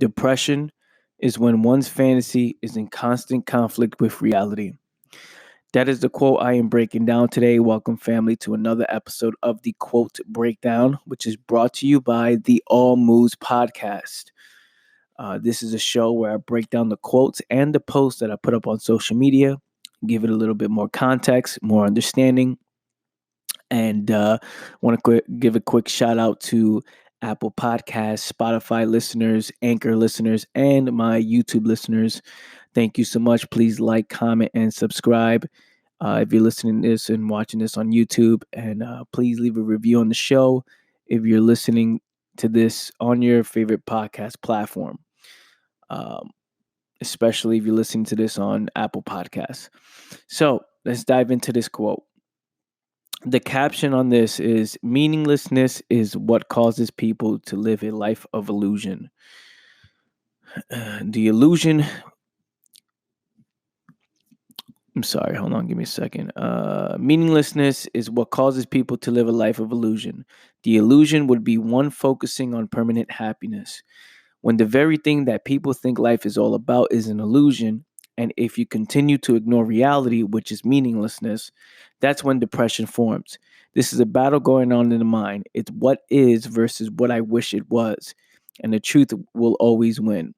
Depression is when one's fantasy is in constant conflict with reality. That is the quote I am breaking down today. Welcome, family, to another episode of the Quote Breakdown, which is brought to you by the All Moves podcast. This is a show where I break down the quotes and the posts that I put up on social media, give it a little bit more context, more understanding, and want to give a quick shout out to Apple Podcasts, Spotify listeners, Anchor listeners, and my YouTube listeners. Thank you so much. Please like, comment, and subscribe if you're listening to this and watching this on YouTube. And please leave a review on the show if you're listening to this on your favorite podcast platform, um, especially if you're listening to this on Apple Podcasts. So let's dive into this quote. The caption on this is meaninglessness is what causes people to live a life of illusion. The illusion. I'm sorry, hold on, give me a second. Meaninglessness is what causes people to live a life of illusion. The illusion would be one focusing on permanent happiness. When the very thing that people think life is all about is an illusion, and if you continue to ignore reality, which is meaninglessness, that's when depression forms. This is a battle going on in the mind. It's what is versus what I wish it was, and the truth will always win.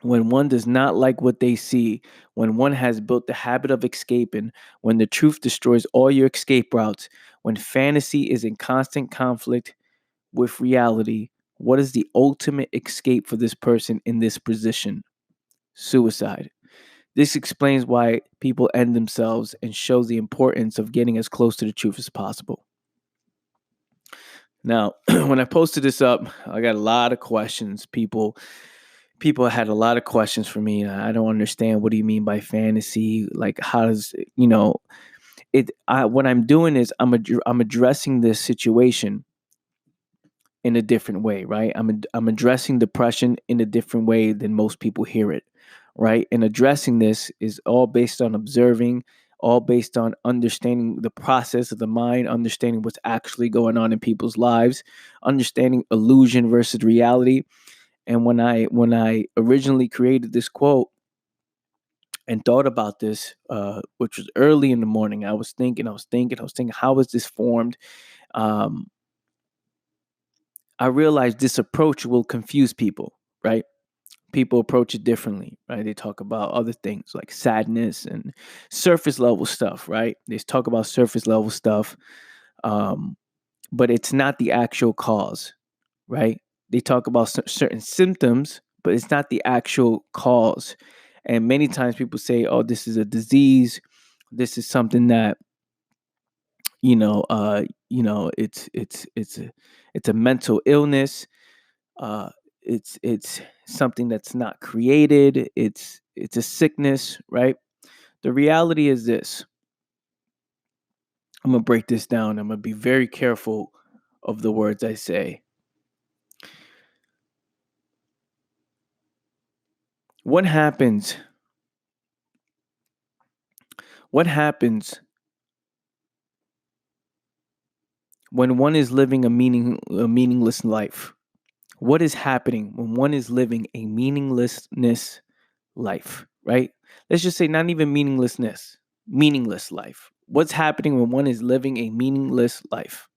When one does not like what they see, when one has built the habit of escaping, when the truth destroys all your escape routes, when fantasy is in constant conflict with reality, what is the ultimate escape for this person in this position? Suicide. This explains why people end themselves and shows the importance of getting as close to the truth as possible. Now, when I posted this up, I got a lot of questions. People had a lot of questions for me. I don't understand, what do you mean by fantasy? Like, how does it? What I'm doing is I'm addressing this situation in a different way, right? I'm addressing depression in a different way than most people hear it, right? And addressing this is all based on observing, all based on understanding the process of the mind, understanding what's actually going on in people's lives, understanding illusion versus reality. And when I originally created this quote and thought about this, which was early in the morning, I was thinking, how is this formed? Um, I realized this approach will confuse people, right? People approach it differently, right? They talk about other things like sadness and surface level stuff, right? They talk about surface level stuff, um, but it's not the actual cause, right? They talk about certain symptoms, but it's not the actual cause. And many times people say, "Oh, this is a disease. This is something that it's a mental illness. Uh, it's something that's not created. It's a sickness, right?" The reality is this. I'm gonna break this down. I'm gonna be very careful of the words I say. What happens? What happens when one is living a meaningless life? What is happening when one is living a meaninglessness life, right? Let's just say not even meaningless life. What's happening when one is living a meaningless life?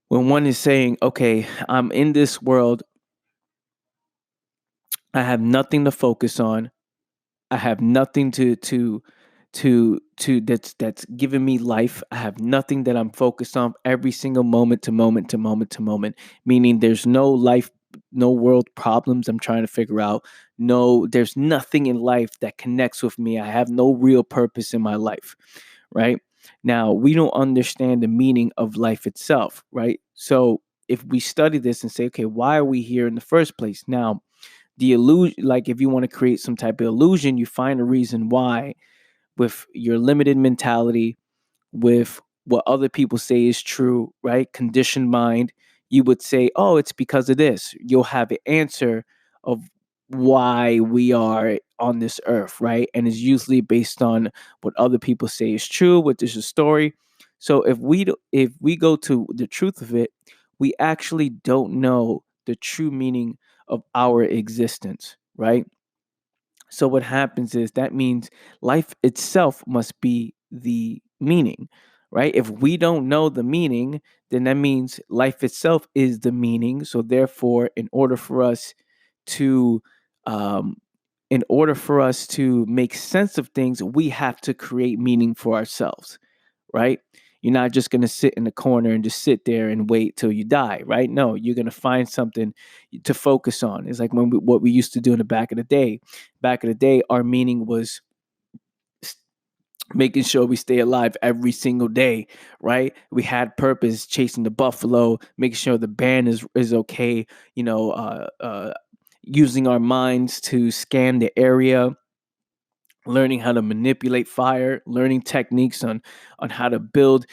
When one is saying, okay, I'm in this world, I have nothing to focus on. I have nothing to that's giving me life. I have nothing that I'm focused on every single moment to moment to moment to moment. Meaning there's no life, no world problems I'm trying to figure out. No, there's nothing in life that connects with me. I have no real purpose in my life, right? Now, we don't understand the meaning of life itself, right? So if we study this and say, okay, why are we here in the first place? Now, the illusion, like if you want to create some type of illusion, you find a reason why with your limited mentality, with what other people say is true, right? Conditioned mind, you would say, oh, it's because of this. You'll have an answer of why we are on this earth, right? And it's usually based on what other people say is true, what is a story. So if we go to the truth of it, we actually don't know the true meaning of our existence, right? So what happens is that means life itself must be the meaning, right? If we don't know the meaning, then that means life itself is the meaning. So therefore, to um, in order for us to make sense of things, we have to create meaning for ourselves, right? You're not just going to sit in the corner and just sit there and wait till you die, right? No, you're going to find something to focus on. It's like what we used to do in the back of the day. Back in the day, our meaning was making sure we stay alive every single day, right? We had purpose, chasing the buffalo, making sure the band is okay, using our minds to scan the area, learning how to manipulate fire, learning techniques on how to build,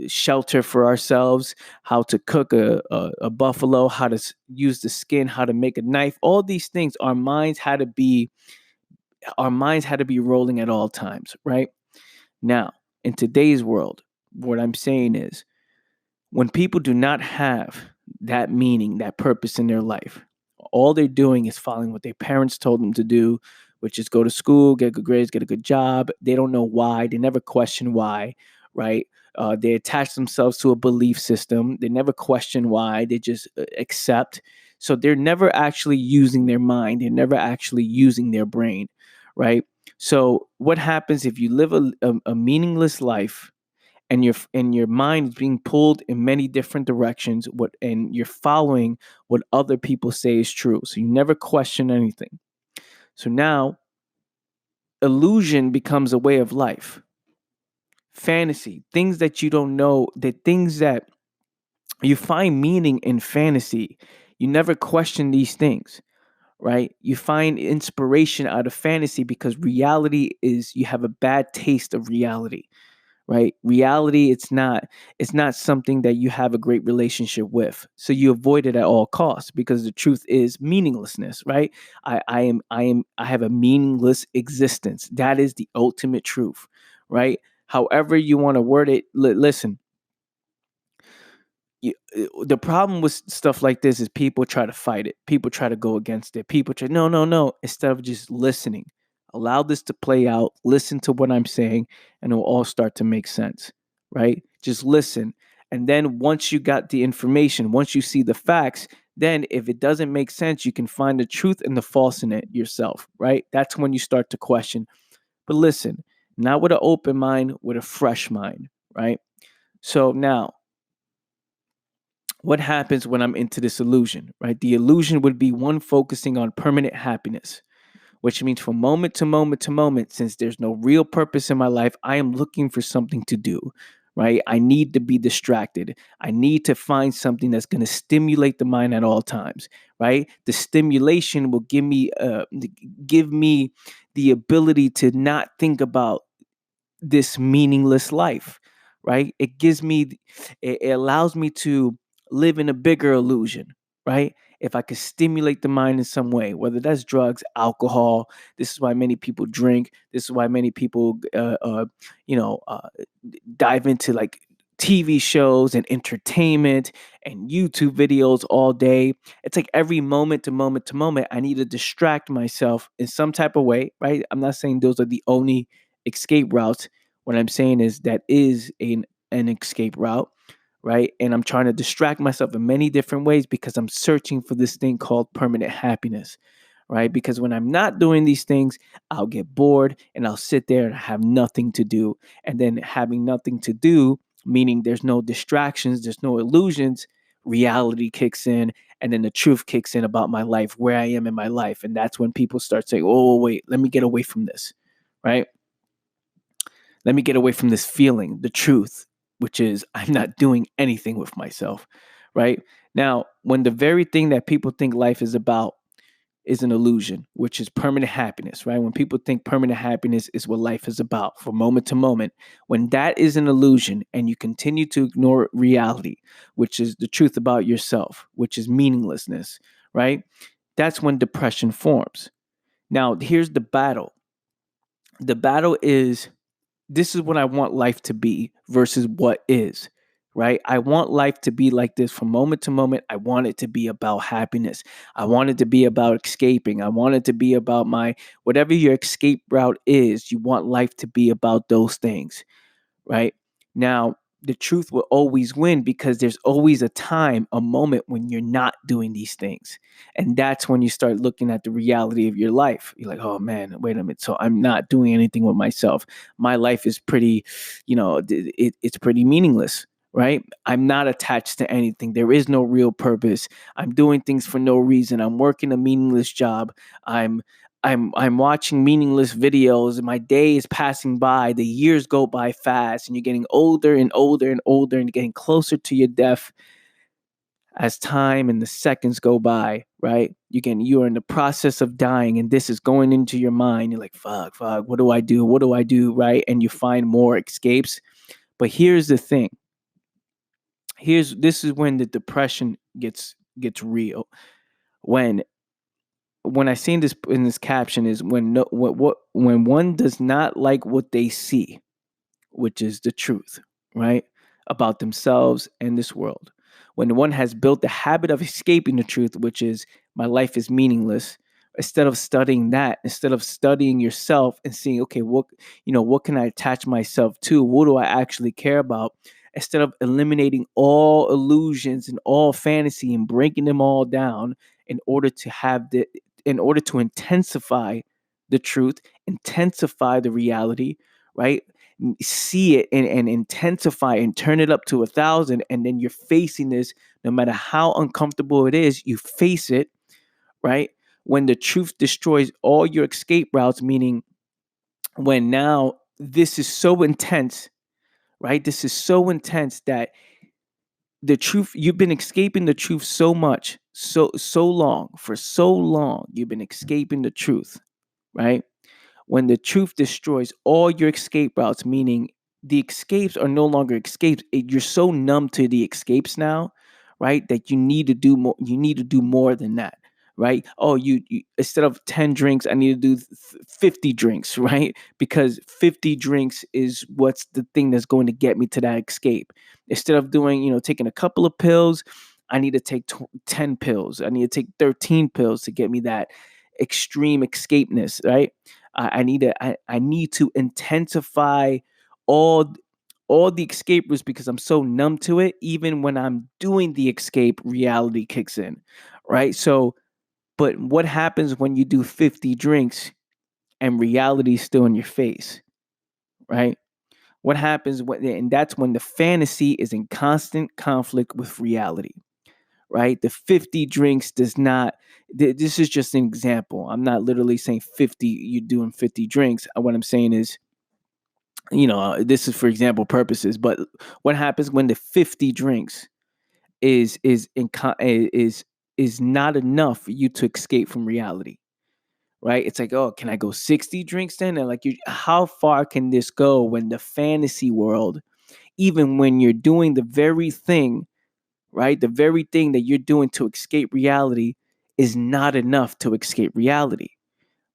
shelter for ourselves, how to cook a buffalo, how to use the skin, how to make a knife. All these things, our minds had to be rolling at all times, right? Now, in today's world, what I'm saying is when people do not have that meaning, that purpose in their life, all they're doing is following what their parents told them to do, which is go to school, get good grades, get a good job. They don't know why. They never question why, right? They attach themselves to a belief system. They never question why. They just accept. So they're never actually using their mind. They're never actually using their brain, right? So what happens if you live a meaningless life and your mind is being pulled in many different directions, and you're following what other people say is true, so you never question anything? So now illusion becomes a way of life. Fantasy, things that you don't know, the things that you find meaning in fantasy, you never question these things, right? You find inspiration out of fantasy because reality is, you have a bad taste of reality, right? Reality, it's not something that you have a great relationship with, so you avoid it at all costs because the truth is meaninglessness, right? I have a meaningless existence. That is the ultimate truth, right? However you want to word it, listen, the problem with stuff like this is people try to fight it. People try to go against it. People try, no, no, no. Instead of just listening, allow this to play out. Listen to what I'm saying, and it'll all start to make sense, right? Just listen. And then once you got the information, once you see the facts, then if it doesn't make sense, you can find the truth and the false in it yourself, right? That's when you start to question. But listen, not with an open mind, with a fresh mind, right? So now, what happens when I'm into this illusion, right? The illusion would be one focusing on permanent happiness, which means from moment to moment to moment, since there's no real purpose in my life, I am looking for something to do, right? I need to be distracted. I need to find something that's going to stimulate the mind at all times, right? The stimulation will give me the ability to not think about this meaningless life, right? It allows me to live in a bigger illusion, right? If I could stimulate the mind in some way, whether that's drugs, alcohol. This is why many people drink. This is why many people you know uh dive into like TV shows and entertainment and YouTube videos all day. It's like every moment to moment to moment, I need to distract myself in some type of way, right? I'm not saying those are the only escape routes. What I'm saying is that is an escape route, right? And I'm trying to distract myself in many different ways because I'm searching for this thing called permanent happiness, right? Because when I'm not doing these things, I'll get bored and I'll sit there and have nothing to do. And then having nothing to do, meaning there's no distractions, there's no illusions, reality kicks in, and then the truth kicks in about my life, where I am in my life. And that's when people start saying, oh, wait, let me get away from this, right? Let me get away from this feeling, the truth, which is I'm not doing anything with myself, right? Now, when the very thing that people think life is about is an illusion, which is permanent happiness, right? When people think permanent happiness is what life is about from moment to moment, when that is an illusion and you continue to ignore reality, which is the truth about yourself, which is meaninglessness, right? That's when depression forms. Now, here's the battle. The battle is, this is what I want life to be versus what is. right? I want life to be like this from moment to moment. I want it to be about happiness. I want it to be about escaping. I want it to be about my, whatever your escape route is, you want life to be about those things, right? Now, the truth will always win because there's always a time, a moment when you're not doing these things. And that's when you start looking at the reality of your life. You're like, oh man, wait a minute. So I'm not doing anything with myself. My life is pretty, it's pretty meaningless. Right? I'm not attached to anything. There is no real purpose. I'm doing things for no reason. I'm working a meaningless job. I'm I'm watching meaningless videos and my day is passing by. The years go by fast and you're getting older and older and older and you're getting closer to your death as time and the seconds go by, right? You are in the process of dying and this is going into your mind. You're like, fuck, what do I do? What do I do? Right? And you find more escapes. But here's the thing. This is when the depression gets real. When when I seen this in this caption is when no, when one does not like what they see, which is the truth, right? About themselves and this world. When one has built the habit of escaping the truth, which is my life is meaningless, instead of studying that, instead of studying yourself and seeing, okay, what can I attach myself to? What do I actually care about? Instead of eliminating all illusions and all fantasy and breaking them all down in order to in order to intensify the truth, intensify the reality, right? See it and intensify and turn it up to 1,000, and then you're facing this no matter how uncomfortable it is, you face it, right? When the truth destroys all your escape routes, meaning when now this is so intense, right? This is so intense that the truth, you've been escaping the truth so much, so long, for so long, you've been escaping the truth, right? When the truth destroys all your escape routes, meaning the escapes are no longer escapes. You're so numb to the escapes now, right? That you need to do more. You need to do more than that, right? Oh, you instead of 10 drinks, I need to do 50 drinks, right? Because 50 drinks is what's the thing that's going to get me to that escape. Instead of doing, taking a couple of pills, I need to take 10 pills. I need to take 13 pills to get me that extreme escapeness, right? I need to intensify all all the escape routes because I'm so numb to it. Even when I'm doing the escape, reality kicks in, right? So, but what happens when you do 50 drinks and reality is still in your face, right? What happens when, and that's when the fantasy is in constant conflict with reality, right? The 50 drinks does not, this is just an example. I'm not literally saying 50, you're doing 50 drinks. What I'm saying is, this is for example purposes, but what happens when the 50 drinks is not enough for you to escape from reality, right? It's like, oh, can I go 60 drinks then? And like, how far can this go when the fantasy world, even when you're doing the very thing, right? The very thing that you're doing to escape reality is not enough to escape reality.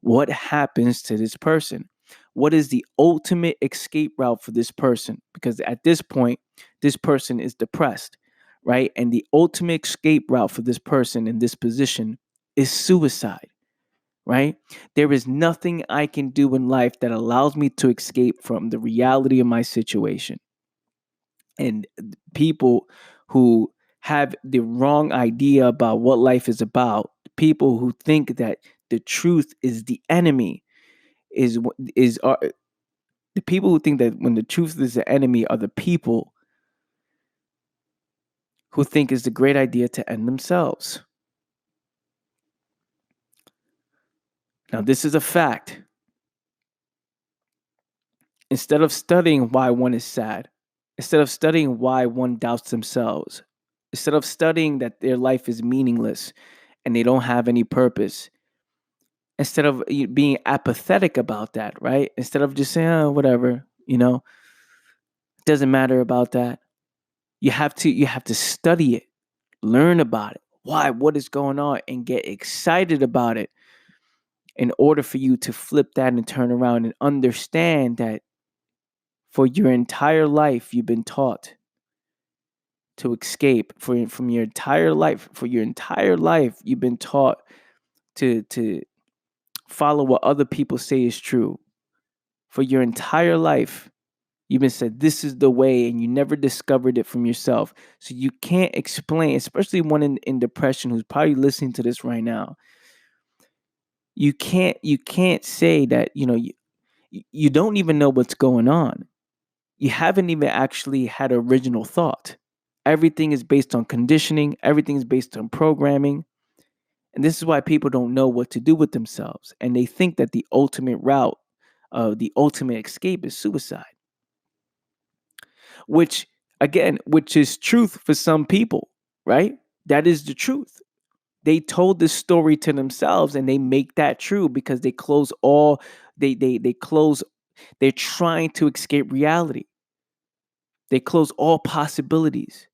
What happens to this person? What is the ultimate escape route for this person? Because at this point, this person is depressed, right? And the ultimate escape route for this person in this position is suicide, right? There is nothing I can do in life that allows me to escape from the reality of my situation. And people who have the wrong idea about what life is about, people who think that the truth is the enemy, is are the people who think that when the truth is the enemy are the people who think it's a great idea to end themselves. Now, this is a fact. Instead of studying why one is sad, instead of studying why one doubts themselves, instead of studying that their life is meaningless and they don't have any purpose, instead of being apathetic about that, right? Instead of just saying, oh, whatever, it doesn't matter about that. You have to study it, learn about it, why, what is going on, and get excited about it in order for you to flip that and turn around and understand that for your entire life you've been taught to escape from your entire life. For your entire life, you've been taught to follow what other people say is true. For your entire life, you've been said this is the way, and you never discovered it from yourself. So you can't explain, especially one in depression who's probably listening to this right now. You can't say that, you don't even know what's going on. You haven't even actually had original thought. Everything is based on conditioning, everything is based on programming. And this is why people don't know what to do with themselves. And they think that the ultimate route, the ultimate escape is suicide, which, again, which is truth for some people, right? That is the truth. They told this story to themselves and they make that true because they close all, they close, they're trying to escape reality. They close all possibilities.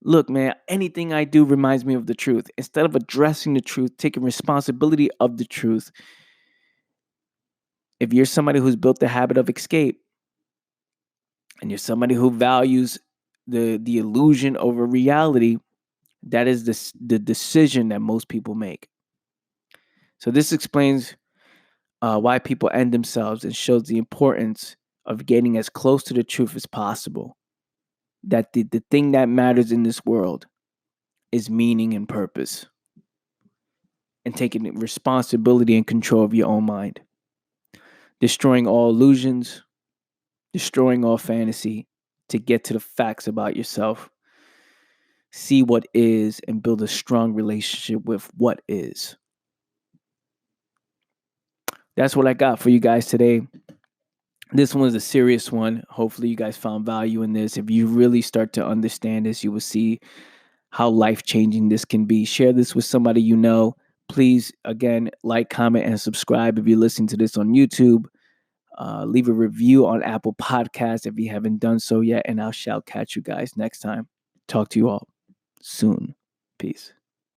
Look, man, anything I do reminds me of the truth. Instead of addressing the truth, taking responsibility of the truth, if you're somebody who's built the habit of escape and you're somebody who values the illusion over reality, that is the decision that most people make. So this explains why people end themselves and shows the importance of getting as close to the truth as possible. That the thing that matters in this world is meaning and purpose, and taking responsibility and control of your own mind, destroying all illusions, destroying all fantasy to get to the facts about yourself. See what is and build a strong relationship with what is. That's what I got for you guys today. This one's a serious one. Hopefully, you guys found value in this. If you really start to understand this, you will see how life changing this can be. Share this with somebody you know. Please, again, like, comment, and subscribe if you're listening to this on YouTube. Leave a review on Apple Podcasts if you haven't done so yet, and I shall catch you guys next time. Talk to you all soon. Peace.